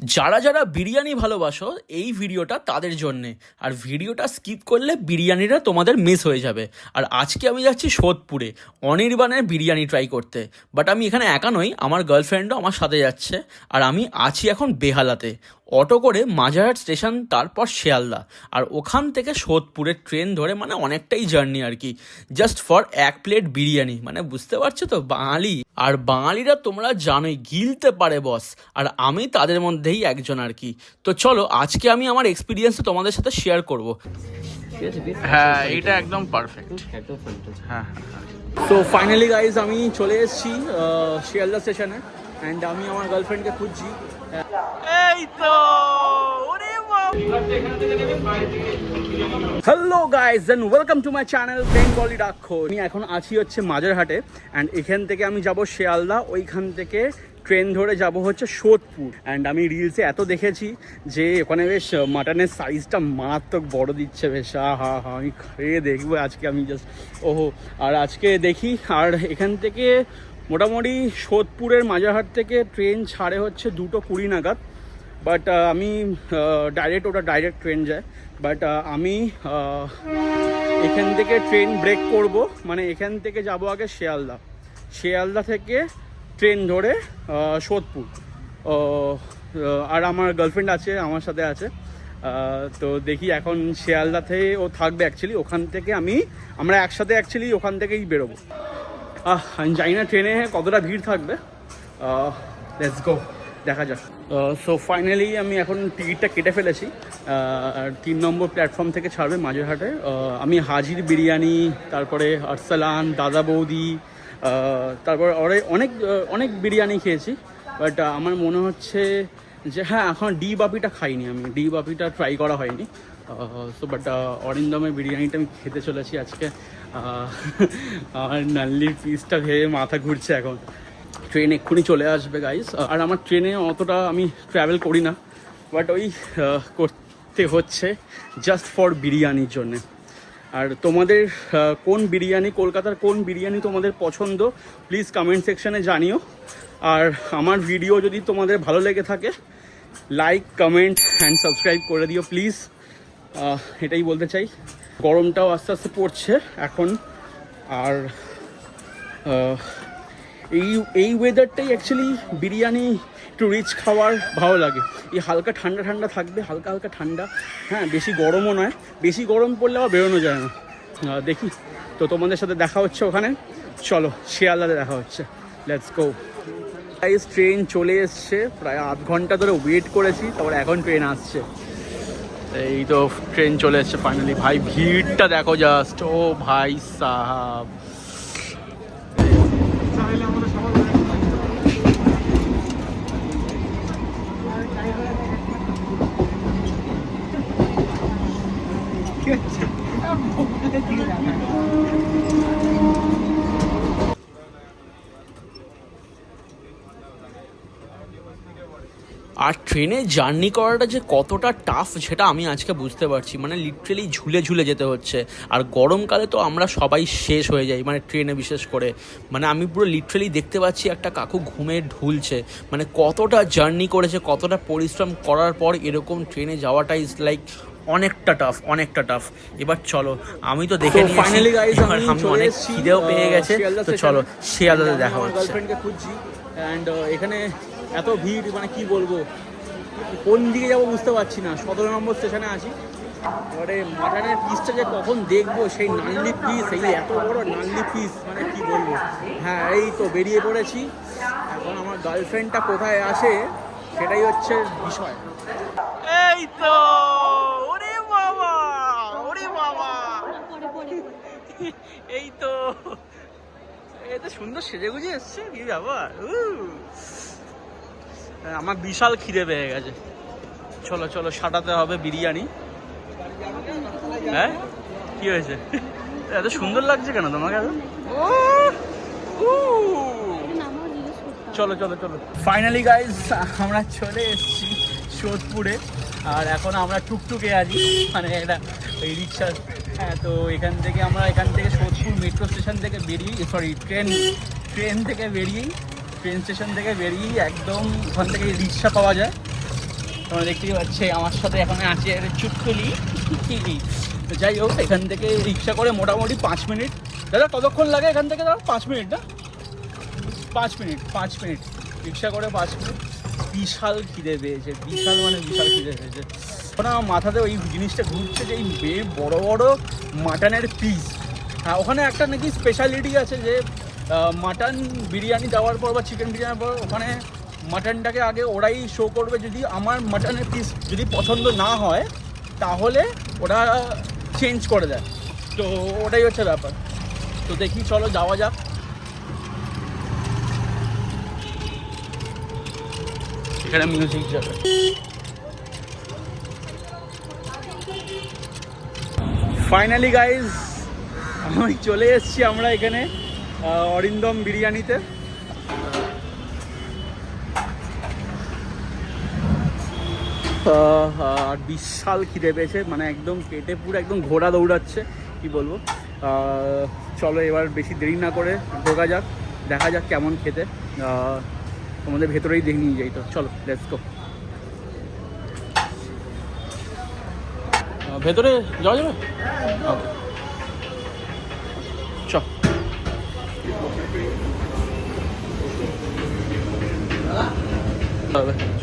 যারা যারা বিরিয়ানি ভালোবাসো এই ভিডিওটা তাদের জন্যে। আর ভিডিওটা স্কিপ করলে বিরিয়ানিটা তোমাদের মিস হয়ে যাবে। আর আজকে আমি যাচ্ছি সোদপুরে অনির্বাণের বিরিয়ানি ট্রাই করতে। বাট আমি এখানে একা নই, আমার গার্লফ্রেন্ডও আমার সাথে যাচ্ছে। আর আমি আছি এখন বেহালাতে। অটো করে মাঝেরহাট স্টেশন, তারপর শিয়ালদা, আর ওখান থেকে সোদপুরের ট্রেন ধরে, মানে অনেকটাই জার্নি আর কি, জাস্ট ফর এক প্লেট বিরিয়ানি। মানে বুঝতে পারছো তো, বাঙালি আর বাঙালিরা তোমরা জানোই গিলতে পারে বস, আর আমি তাদের মধ্যেই একজন আর কি। তো চলো আজকে আমি আমার এক্সপিরিয়েন্সটা তোমাদের সাথে শেয়ার করব। হ্যাঁ, এটা একদম পারফেক্ট। হ্যাঁ, সো ফাইনালি গাইজ আমি চলে এসেছি শিয়ালদা স্টেশনে, অ্যান্ড আমি আমার গার্লফ্রেন্ডকে খুঁজছি। এই তো, hello guys and welcome to my channel Bengali ডাক্ষ। আমি এখন আছি হচ্ছে মাঝেরহাটে, অ্যান্ড এখান থেকে আমি যাব শিয়ালদা, ওইখান থেকে ট্রেন ধরে যাব হচ্ছে সোদপুর। অ্যান্ড আমি রিলসে এত দেখেছি যে ওখানে বেশ মাটনের সাইজটা মারাত্মক বড় দিচ্ছে, বেশ হা আমি খেয়ে দেখবো আজকে আমি জাস্ট ওহো। আর আজকে দেখি, আর এখান থেকে মোটামুটি সোদপুরের মাঝেরহাট থেকে ট্রেন ছাড়ে হচ্ছে 2:20 নাগাদ। বাট আমি ডাইরেক্ট ট্রেন যায়। বাট আমি এখান থেকে ট্রেন ব্রেক করব, মানে এখান থেকে যাব আগে শিয়ালদা থেকে ট্রেন ধরে সোদপুর। আর আমার গার্লফ্রেন্ড আছে, আমার সাথে আছে। তো দেখি এখন শিয়ালদাতে ও থাকবে অ্যাকচুয়ালি, ওখান থেকে আমরা একসাথে অ্যাকচুয়ালি ওখান থেকেই বেরোবো। আমি জানি না ট্রেনে কতটা ভিড় থাকবে, লেটস গো, দেখা যাক। সো ফাইনালি আমি এখন টিকিটটা কেটে ফেলেছি, আর 3 নম্বর প্ল্যাটফর্ম থেকে ছাড়বে মাঝেরহাটে। আমি হাজির বিরিয়ানি, তারপরে আরসালান, দাদা বৌদি, তারপর অনেক বিরিয়ানি খেয়েছি। বাট আমার মনে হচ্ছে যে হ্যাঁ, এখন ডি বাপিটা খাইনি, আমি ডি বাপিটা ট্রাই করা হয়নি। সো বাট অরিন্দমের বিরিয়ানিটা আমি খেতে চলেছি আজকে। আমার নাল্লির পিসটা ভেবে মাথা ঘুরছে এখন। ট্রেন এক্ষুনি চলে আসবে গাইস। আর আমার ট্রেনে অতটা আমি ট্রাভেল করি না, বাট ওই করতে হচ্ছে জাস্ট ফর বিরিয়ানির জন্যে। আর তোমাদের কোন বিরিয়ানি, কলকাতার কোন বিরিয়ানি তোমাদের পছন্দ, প্লিজ কমেন্ট সেকশানে জানিও। আর আমার ভিডিও যদি তোমাদের ভালো লেগে থাকে, লাইক, কমেন্ট অ্যান্ড সাবস্ক্রাইব করে দিও প্লিজ। এটাই বলতে চাই। গরমটাও আস্তে আস্তে পড়ছে এখন। আর এই ওয়েদারটাই অ্যাকচুয়ালি বিরিয়ানি একটু রিচ খাওয়ার ভালো লাগে। এই হালকা ঠান্ডা থাকবে, হালকা ঠান্ডা, হ্যাঁ, বেশি গরমও নয়। বেশি গরম পড়লে আবার বেরোনো যায় না। দেখি তো, তোমাদের সাথে দেখা হচ্ছে ওখানে। চলো শিয়ালদাতে দেখা হচ্ছে, লেটস গো গাইস। ট্রেন চলে এসছে, প্রায় আধ ঘন্টা ধরে ওয়েট করেছি, তারপর এখন ট্রেন আসছে। এই তো ট্রেন চলে এসছে ফাইনালি। ভাই ভিড়টা দেখো জাস্ট, ও ভাই সাহাব। আর ট্রেনে জার্নি করাটা যে কতটা টাফ সেটা আমি আজকে বুঝতে পারছি। মানে লিটারেলি ঝুলে যেতে হচ্ছে। আর গরমকালে তো আমরা সবাই শেষ হয়ে যাই, মানে ট্রেনে বিশেষ করে। মানে আমি পুরো লিটারেলি দেখতে পাচ্ছি একটা কাকু ঘুমে ঢুলছে। মানে কতটা জার্নি করেছে, কতটা পরিশ্রম করার পর এরকম ট্রেনে যাওয়াটা ইজ লাইক অনেকটা টাফ। এবার চলো, আমি তো দেখে নিয়েছি ফাইনালি গাইস, আমি অনেক খিদেও পেয়ে গেছে। তো চলো শিয়ালদাতে দেখা হচ্ছে। গার্লফ্রেন্ডকে খুঁজছি, অ্যান্ড এখানে এত ভিড়, মানে কি বলবো, কোন দিকে যাবো বুঝতে পারছি না। 17 নম্বর স্টেশনে আছি। এবারে মাটনের পিসটা যে কখন দেখবো, সেই নাল্লি পিস, এই এত বড় নাল্লি পিস, মানে কি বলবো। হ্যাঁ, এই তো বেরিয়ে পড়েছি। এখন আমার গার্লফ্রেন্ডটা কোথায় আসে সেটাই হচ্ছে বিষয়। এই তো, ওরে বাবা, এই তো সুন্দর সেজে গুজে এসছে, কি ব্যাপার। আমার বিশাল খিদে পেয়ে গেছে। চলো সাটাতে হবে বিরিয়ানি। হ্যাঁ, কি হয়েছে? এত সুন্দর লাগছে কেন তোমাকে? চলো ফাইনালি গাইজ আমরা চলে এসেছি সোদপুরে। আর এখন আমরা টুকটুকে আছি, মানে এটা ওই রিক্সা। হ্যাঁ, তো এখান থেকে সোদপুর মেট্রো স্টেশন থেকে বেরিয়ে, ট্রেন স্টেশন থেকে বেরিয়েই একদম ওখান থেকে রিক্সা পাওয়া যায়। তোমরা দেখতেই পাচ্ছি আমার সাথে এখন আছে চুটকুলি। তো যাই হোক, এখান থেকে রিক্সা করে মোটামুটি 5 মিনিট। দাদা কতক্ষণ লাগে এখান থেকে? দাদা 5 মিনিট না? 5 মিনিট রিক্সা করে 5 মিনিট। বিশাল খিদে পেয়েছে, বিশাল মানে বিশাল খিদে পেয়েছে। এখন আমার মাথাতে ওই জিনিসটা ঘুরছে যে এই বড় বড় মাটনের পিস। হ্যাঁ, ওখানে একটা নাকি স্পেশালিটি আছে যে মাটন বিরিয়ানি দেওয়ার পর বা চিকেন বিরিয়ানির পর ওখানে মাটনটাকে আগে ওরাই শো করবে। যদি আমার মাটনের পিস যদি পছন্দ না হয় তাহলে ওরা চেঞ্জ করে দেয়। তো ওটাই হচ্ছে ব্যাপার। তো দেখি, চলো যাওয়া যাক। এখানে মিউজিক যাবে। ফাইনালি গাইজ আমি চলে এসেছি আমরা এখানে অরিন্দম বিরিয়ানিতে। আর বিশাল খিদে পেয়েছে, মানে একদম পেটে পুরো একদম ঘোড়া দৌড়াচ্ছে, কি বলবো। চলো এবার বেশি দেরি না করে ঢোকা যাক, দেখা যাক কেমন খেতে। তোমাদের ভেতরেই দেখে নিয়ে যাই। তো চলো লেটস গো। ভেতরে যাওয়া যাবে?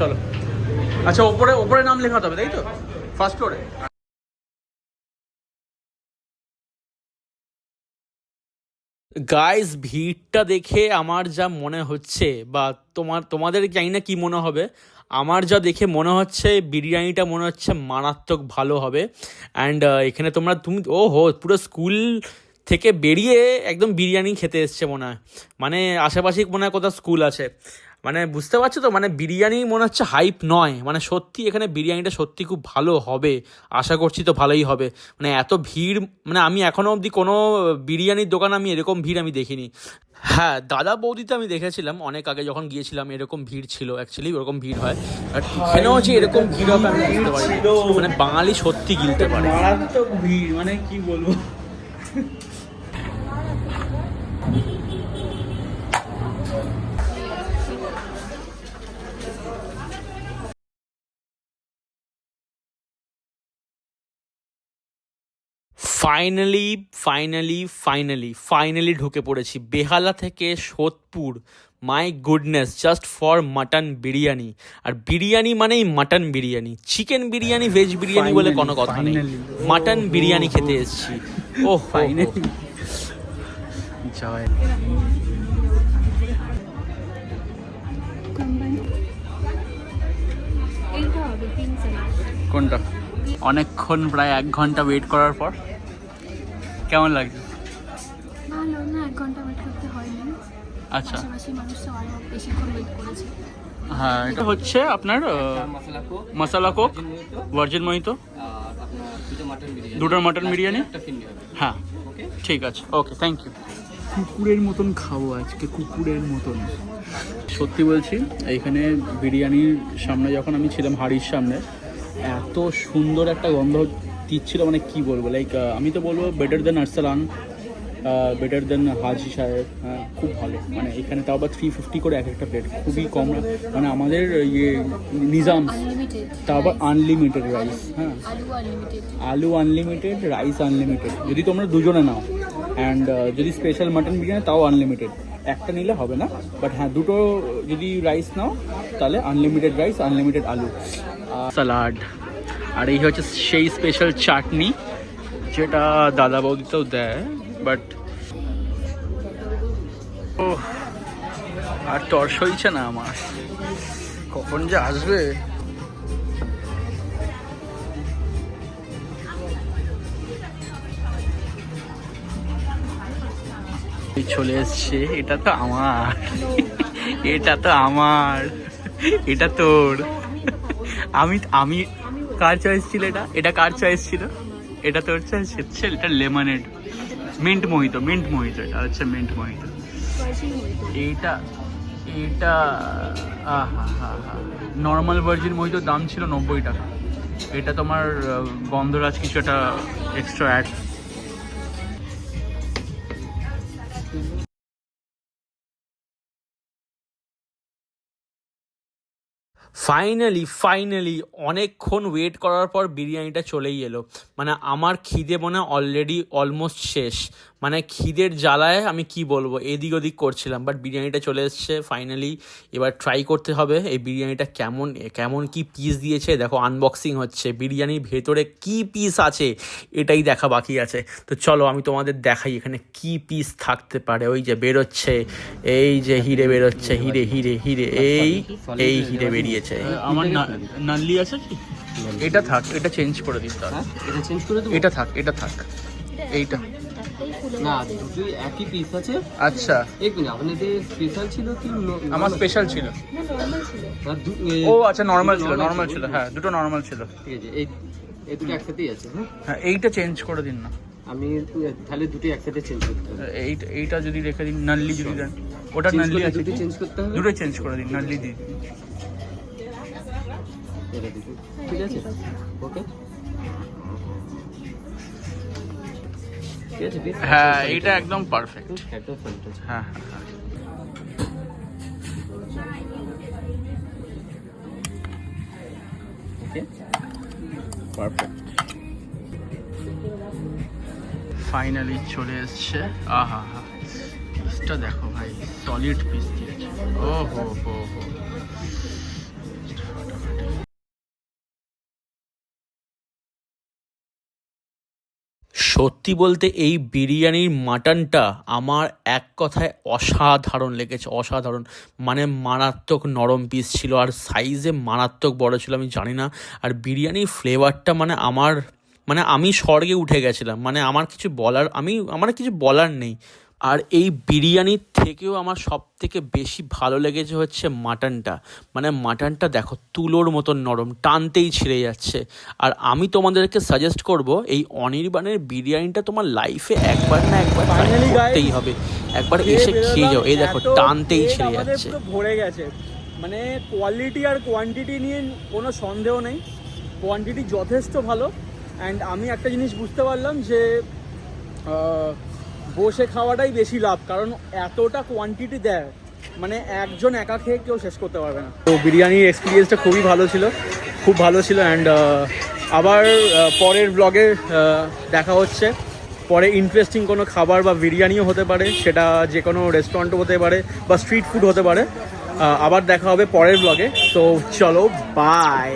চলো। আচ্ছা, ওপরে ওপরে নাম লেখাতে হবে তাই তো? ফার্স্ট ফ্লোরে। গাইস, ভিড়টা দেখে আমার যা মনে হচ্ছে, বা তোমাদের জানি না কি মনে হবে, আমার যা দেখে মনে হচ্ছে বিরিয়ানিটা মনে হচ্ছে মারাত্মক ভালো হবে। অ্যান্ড এখানে তুমি পুরো স্কুল থেকে বেরিয়ে একদম বিরিয়ানি খেতে এসছে মনে হয়। মানে আশেপাশেই মনে হয় কোথাও স্কুল আছে। মানে বুঝতে পারছো তো, মানে বিরিয়ানি মনে হচ্ছে হাইপ নয়, মানে সত্যি এখানে বিরিয়ানিটা সত্যি খুব ভালো হবে। আশা করছি তো ভালোই হবে। মানে এত ভিড়, মানে আমি এখনও অবধি কোনো বিরিয়ানির দোকান আমি এরকম ভিড় আমি দেখিনি। হ্যাঁ, দাদা বৌদিতে আমি দেখেছিলাম অনেক আগে যখন গিয়েছিলাম, এরকম ভিড় ছিল, অ্যাকচুয়ালি ওরকম ভিড় হয়। আর এখানেও যে এরকম ভিড় হবে আমি বুঝতে পারি। মানে বাঙালি সত্যি গিলতে পারে। মারাত্মক ভিড়, মানে কি বলবো। ফাইনালি ঢুকে পড়েছি বেহালা থেকে Sodepur. My goodness, just for mutton biryani. আর বিরিয়ানি মানেই mutton biryani, chicken biryani veg biryani বলে কোনো কথা নেই। মাটন বিরিয়ানি খেতে এসেছি। ও ফাইনালি কোনটা? অনেকক্ষণ, প্রায় 1 ঘন্টা ওয়েট করার পর কেমন লাগছে? ভালো না, 1 ঘন্টা ওয়েট করতে হয়নি। আচ্ছা, আশেপাশে মানুষরা আরো বেশিক্ষণ ওয়েট করেছে। হ্যাঁ, এটা হচ্ছে আপনার মশলা কোক, ভার্জিন মোহিতো, দুটো মাটন বিরিয়ানি। হ্যাঁ ঠিক আছে, ওকে, থ্যাংক ইউ। কুকুরের মতন খাবো আজকে, কুকুরের মতন। সত্যি বলছি, এইখানে বিরিয়ানির সামনে যখন আমি ছিলাম, হাড়ির সামনে, এত সুন্দর একটা গন্ধ দিচ্ছিল, মানে কি বলবো। লাইক আমি তো বলবো better than Arsalan, better than Haji Saheb. খুব ভালো। মানে এখানে তাও আবার 350 করে এক একটা প্লেট, খুবই কম। মানে আমাদের ইয়ে নিজাম, তাও আবার আনলিমিটেড রাইস। হ্যাঁ, আলু আনলিমিটেড, রাইস আনলিমিটেড যদি তোমরা দুজনে নাও। অ্যান্ড যদি স্পেশাল মাটন বিরিয়ানি তাও আনলিমিটেড, একটা নিলে হবে না। বাট হ্যাঁ, দুটো যদি রাইস নাও তাহলে আনলিমিটেড রাইস, আনলিমিটেড আলু, স্যালাড। আর এই হচ্ছে সেই স্পেশাল চাটনি যেটা দাদা বৌদিতেও দেয়। বাট ও, আর তর সইছে না আমার, কখন যে আসবে। চলে এসছে, এটা তো আমার, এটা তো আমার, এটা তোর। আমি কার চয়েস ছিল? এটা কার চয়েস ছিল? এটা তোর চয়েস ছিল। এটা লেমনেড মিন্ট মোহিতো, এটা হচ্ছে মিন্ট মোহিতো। এইটা নর্মাল ভার্জিন মোহিতোর দাম ছিল 90 টাকা। এটা তোমার গন্ধরাজ কিছু একটা এক্সট্রা অ্যাড। ফাইনালি অনেকক্ষণ ওয়েট করার পর বিরিয়ানিটা চলেই এলো। মানে আমার খিদে মনে অলরেডি অলমোস্ট শেষ, মানে খিদের জ্বালায় আমি কি বলবো এদিক ওদিক করছিলাম, বাট বিরিয়ানিটা চলে এসছে ফাইনালি। এবার ট্রাই করতে হবে এই বিরিয়ানিটা কেমন কি পিস দিয়েছে। দেখো আনবক্সিং হচ্ছে, বিরিয়ানির ভেতরে কি পিস আছে এটাই দেখা বাকি আছে। তো চলো আমি তোমাদের দেখাই এখানে কি পিস থাকতে পারে। ওই যে বেরোচ্ছে, এই যে হিরে বেরোচ্ছে, হিরে এই হিরে বেরিয়েছে। আমার নাল্লি আছে কি? এটা থাক, এটা চেঞ্জ করে দিতে হবে। এটা চেঞ্জ করে দেবো। এটা থাক এইটা না, দুটোই একই পিস আছে। আচ্ছা, এক মিনিট, আপনাদের স্পেশাল ছিল কি? আমার স্পেশাল ছিল। ও আচ্ছা, নর্মাল ছিল। হ্যাঁ, দুটো নর্মাল ছিল। ঠিক আছে, এই দুটো একসাথেই আছে। হ্যাঁ, এইটা চেঞ্জ করে দিন না। আমি তাহলে দুটোই একসাথে চেঞ্জ করতে হবে। এইটা যদি রেখে দিন, নাল্লি যদি দেন। ওটা নাল্লি আছে, দুটো চেঞ্জ করতে হবে। দুটোই চেঞ্জ করে দিন, নাল্লি দিন। এটা দুটো ঠিক আছে, ওকে ঠিক আছে। হ্যাঁ, এইটা একদম পারফেক্ট। একদম ফ্যান্টাস্টিক। হ্যাঁ, ওকে, পারফেক্ট। ফাইনালি চলে এসছে। আহা, পিসটা দেখো ভাই, সলিড পিস দিয়েছে। ও হো। সত্যি বলতে এই বিরিয়ানির মাটনটা আমার এক কথায় অসাধারণ লেগেছে, অসাধারণ। মানে মারাত্মক নরম পিস ছিল, আর সাইজে মারাত্মক বড় ছিল, আমি জানি না। আর বিরিয়ানির ফ্লেভারটা মানে আমি স্বর্গে উঠে গেছিলাম। মানে আমার কিছু বলার নেই। আর এই বিরিয়ানির থেকেও আমার সব থেকে বেশি ভালো লেগেছে হচ্ছে মাটনটা। মানে মাটনটা দেখো তুলোর মতন নরম, টানতেই ছিঁড়ে যাচ্ছে। আর আমি তোমাদেরকে সাজেস্ট করব এই অনির্বাণের বিরিয়ানিটা তোমার লাইফে একবার না একবার try করতেই হবে। একবার এসে খেয়ে যাও, এই দেখো টানতেই ছিঁড়ে যাচ্ছে। ভরে গেছে। মানে কোয়ালিটি আর কোয়ান্টিটি নিয়ে কোনো সন্দেহ নেই, কোয়ান্টিটি যথেষ্ট ভালো। অ্যান্ড আমি একটা জিনিস বুঝতে পারলাম যে বসে খাওয়াটাই বেশি লাভ, কারণ এতটা কোয়ান্টিটি দেয়, মানে একজন একা খেয়ে কেউ শেষ করতে পারবে না। তো বিরিয়ানির এক্সপিরিয়েন্সটা খুবই ভালো ছিল, খুব ভালো ছিল। অ্যান্ড আবার পরের ব্লগে দেখা হচ্ছে। পরে ইন্টারেস্টিং কোনো খাবার বা বিরিয়ানিও হতে পারে, সেটা যে কোনো রেস্টুরেন্টও হতে পারে বা স্ট্রিট ফুড হতে পারে। আবার দেখা হবে পরের ব্লগে। তো চলো, বাই।